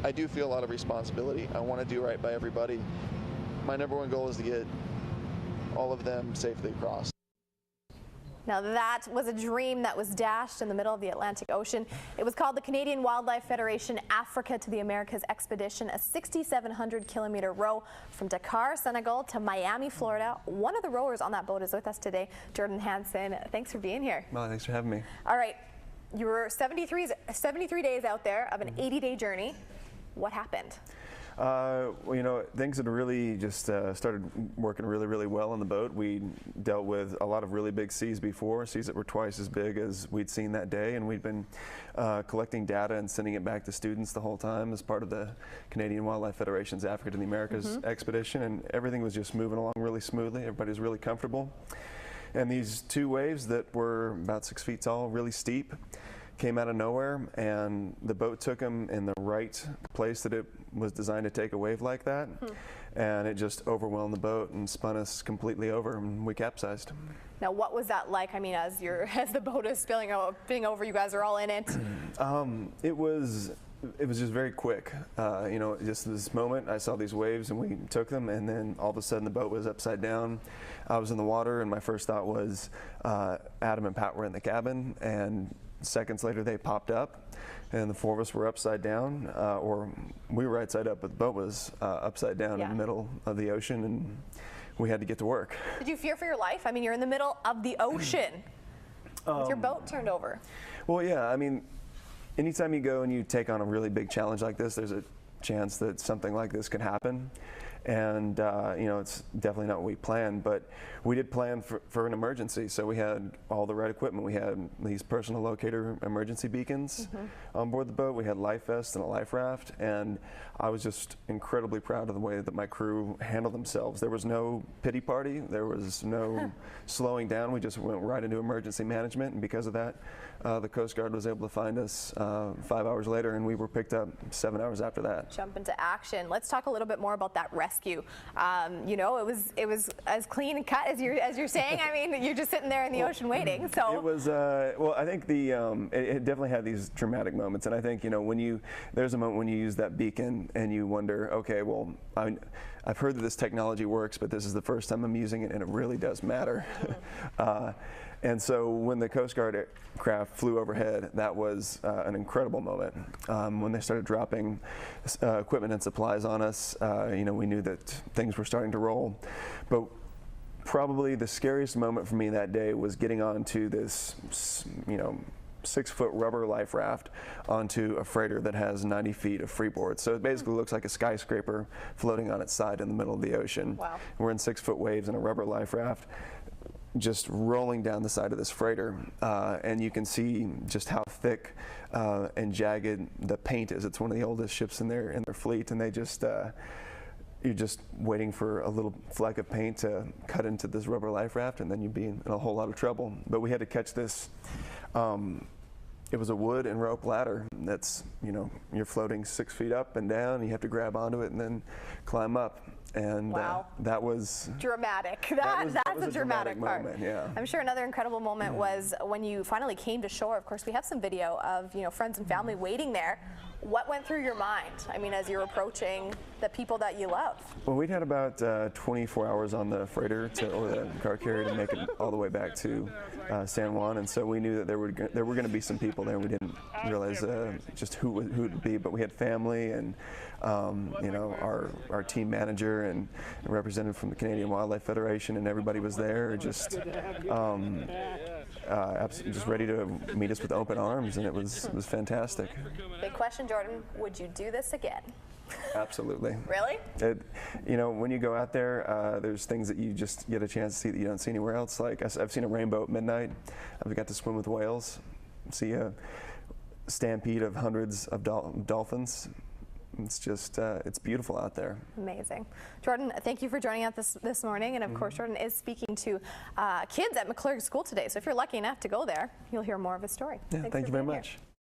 I do feel a lot of responsibility. I want to do right by everybody. My number one goal is to get all of them safely across. Now that was a dream that was dashed in the middle of the Atlantic Ocean. It was called the Canadian Wildlife Federation Africa to the Americas Expedition, a 6,700-kilometer row from Dakar, Senegal to Miami, Florida. One of the rowers on that boat is with us today, Jordan Hansen. Thanks for being here. Well, thanks for having me. All right, you were 73 days out there of an 80-day journey. What happened? Well, you know, things had really just started working really well on the boat. We dealt with a lot of really big seas before, seas that were twice as big as we'd seen that day, and we'd been collecting data and sending it back to students the whole time as part of the Canadian Wildlife Federation's Africa to the Americas expedition, and everything was just moving along really smoothly. Everybody was really comfortable. And these two waves that were about 6 feet tall, really steep, came out of nowhere, and the boat took them in the right place that it was designed to take a wave like that, and it just overwhelmed the boat and spun us completely over, and we capsized. Now, what was that like? I mean, as the boat is spilling over, you guys are all in it. It was just very quick. You know, just this moment, I saw these waves and we took them, and then all of a sudden the boat was upside down. I was in the water, and my first thought was Adam and Pat were in the cabin, and seconds later they popped up, and the four of us were upside down, or we were right side up, but the boat was upside down in the middle of the ocean, and we had to get to work. Did you fear for your life? I mean, you're in the middle of the ocean with your boat turned over. Well, yeah, I mean, anytime you go and you take on a really big challenge like this, there's a chance that something like this could happen. And you know, it's definitely not what we planned, but we did plan for an emergency. So we had all the right equipment. We had these personal locator emergency beacons on board the boat. We had life vests and a life raft, and I was just incredibly proud of the way that my crew handled themselves. There was no pity party. There was no slowing down. We just went right into emergency management, and because of that, the Coast Guard was able to find us 5 hours later, and we were picked up 7 hours after that. Jump into action. Let's talk a little bit more about that rescue. You know, it was as clean and cut as you're saying. I mean, you're just sitting there in the ocean waiting. So it was. Well, I think it definitely had these dramatic moments, and I think, you know, there's a moment when you use that beacon and you wonder, okay, well, I've heard that this technology works, but this is the first time I'm using it, and it really does matter. And so when the Coast Guard craft flew overhead, that was an incredible moment. When they started dropping equipment and supplies on us, you know, we knew that things were starting to roll. But probably the scariest moment for me that day was getting onto this, you know, 6-foot rubber life raft onto a freighter that has 90 feet of freeboard. So it basically looks like a skyscraper floating on its side in the middle of the ocean. Wow. We're in 6-foot waves in a rubber life raft, just rolling down the side of this freighter, and you can see just how thick and jagged the paint is. It's one of the oldest ships in their fleet, and they just you're just waiting for a little fleck of paint to cut into this rubber life raft, and then you'd be in a whole lot of trouble. But we had to catch this. It was a wood and rope ladder that's, you know, you're floating 6 feet up and down. You have to grab onto it and then climb up. And that was dramatic. That's a dramatic part. Moment, yeah. I'm sure another incredible moment was when you finally came to shore. Of course, we have some video of, you know, friends and family waiting there. What went through your mind? I mean, as you're approaching the people that you love. Well, we'd had about 24 hours on the freighter or the car carrier to make it all the way back to San Juan, and so we knew that there were going to be some people there. We didn't realize just who it would be, but we had family and you know, our team manager and a representative from the Canadian Wildlife Federation, and everybody was there, just ready to meet us with open arms, and it was fantastic. Big question, Jordan. Would you do this again? Absolutely. Really? You know, when you go out there, there's things that you just get a chance to see that you don't see anywhere else. Like I've seen a rainbow at midnight. I've got to swim with whales, see a stampede of hundreds of dolphins. It's just, it's beautiful out there. Amazing. Jordan, thank you for joining us this morning. And of course, Jordan is speaking to kids at McClurg School today. So if you're lucky enough to go there, you'll hear more of his story. Yeah, thank you very much.